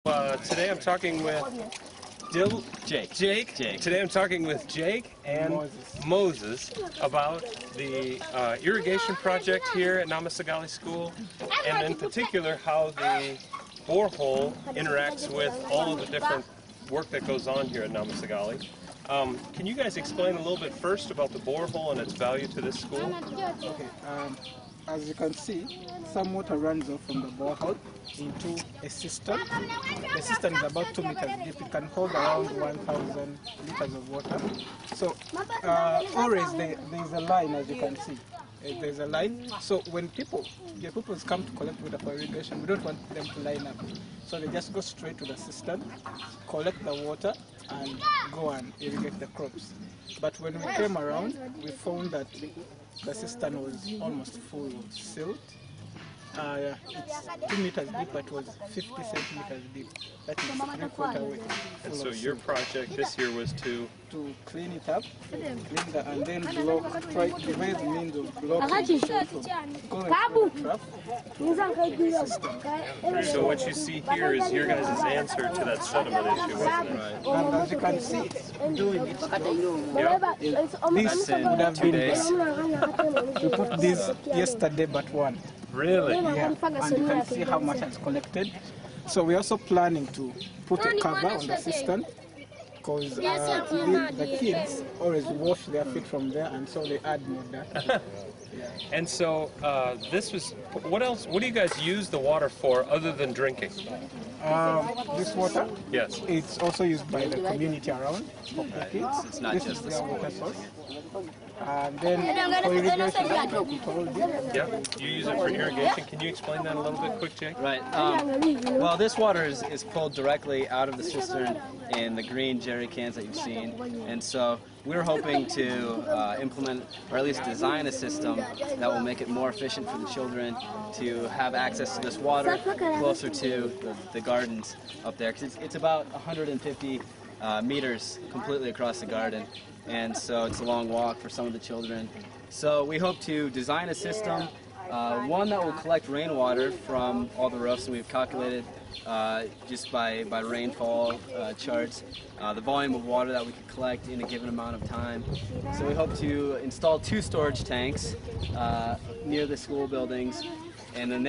Today I'm talking with Jake. Today I'm talking with Jake and Moses about the irrigation project here at Namasagali School, and in particular how the borehole interacts with all of the different work that goes on here at Namasagali. Can you guys explain a little bit first about the borehole and its value to this school? Okay. As you can see, some water runs off from the borehole into a cistern. The cistern is about 2 meters deep. It can hold around 1,000 liters of water. So always there's a line, as you can see. There's a line. So when people come to collect water for irrigation, we don't want them to line up. So they just go straight to the cistern, collect the water, and go and irrigate the crops. But when we came around, we found that the cistern was almost full of silt. It's 2 meters deep, but it was 50 centimeters deep. That is 3/4 way. And so your project this year was to clean it up, and then devise the means of blocking it from going to the trough. So what you see here is your guys' answer to that sediment issue, wasn't it? And as you can see, it's doing its job. This would have been we put this yesterday but one. Really? Yeah, and you can see how much has collected. So we're also planning to put a cover on the cistern, because the kids always wash their feet from there, and so they add more dirt. And so what else? What do you guys use the water for other than drinking? This water? Yes. It's also used by the community around. It's not just the school. Water source. And then for irrigation, yeah, you use it for irrigation. Can you explain that a little bit quick, Jake? Right. Well, this water is pulled directly out of the cistern in the green jerry cans that you've seen, and so we're hoping to implement, or at least design, a system that will make it more efficient for the children to have access to this water closer to the gardens up there, because it's about 150 meters completely across the garden, and so it's a long walk for some of the children. So we hope to design a system, one that will collect rainwater from all the roofs, and we've calculated just by rainfall charts the volume of water that we could collect in a given amount of time. So we hope to install 2 storage tanks near the school buildings, and then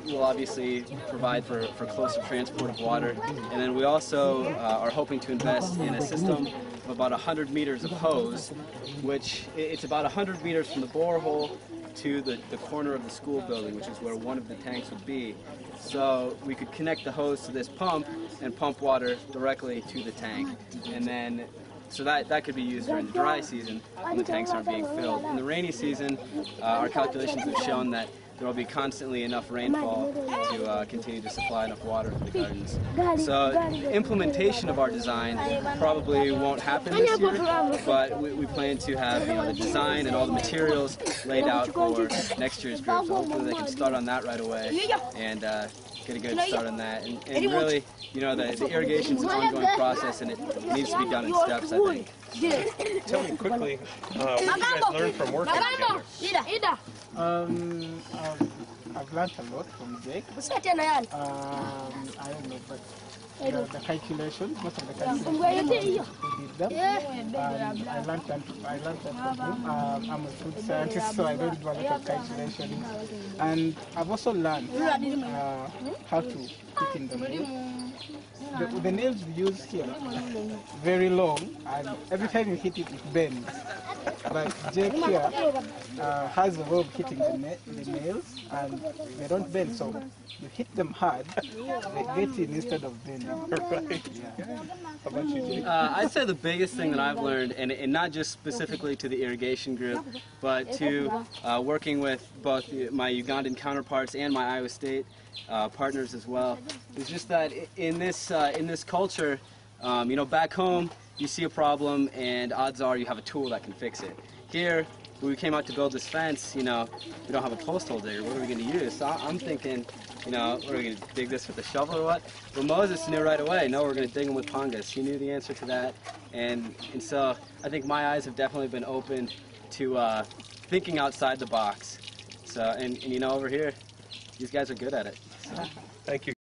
will obviously provide for closer transport of water. And then we also are hoping to invest in a system of about 100 meters of hose, which it's about 100 meters from the borehole to the corner of the school building, which is where one of the tanks would be. So we could connect the hose to this pump and pump water directly to the tank. And then, so that could be used during the dry season when the tanks aren't being filled. In the rainy season, our calculations have shown that there will be constantly enough rainfall to continue to supply enough water for the gardens. So implementation of our design probably won't happen this year, but we plan to have the design and all the materials laid out for next year's group. So hopefully they can start on that right away and get a good start on that. And really, the irrigation is an ongoing process, and it needs to be done in steps, I think. Tell me quickly, what did you guys learn from working together? I've learned a lot from Jake. I don't know, but the calculations, most of the calculations, we did them. I learned that from him. I'm a food scientist, so I don't do a lot of calculations. And I've also learned how to put in the nails. The nails we use here very long, and every time you hit it, it bends. But Jake here has a way of hitting the nails, and they don't bend, so you hit them hard, they get in instead of bending. Right. Yeah. How about you, Jake? I'd say the biggest thing that I've learned, and not just specifically to the irrigation group, but to working with both my Ugandan counterparts and my Iowa State partners as well, is just that in this culture, back home you see a problem and odds are you have a tool that can fix it. Here, when we came out to build this fence, we don't have a post hole digger. What are we going to use? So I'm thinking, what are we going to dig this with a shovel or what? But Moses knew right away, no, we're going to dig them with pungas. He knew the answer to that, and so I think my eyes have definitely been opened to thinking outside the box. So, and over here, these guys are good at it. So. Thank you.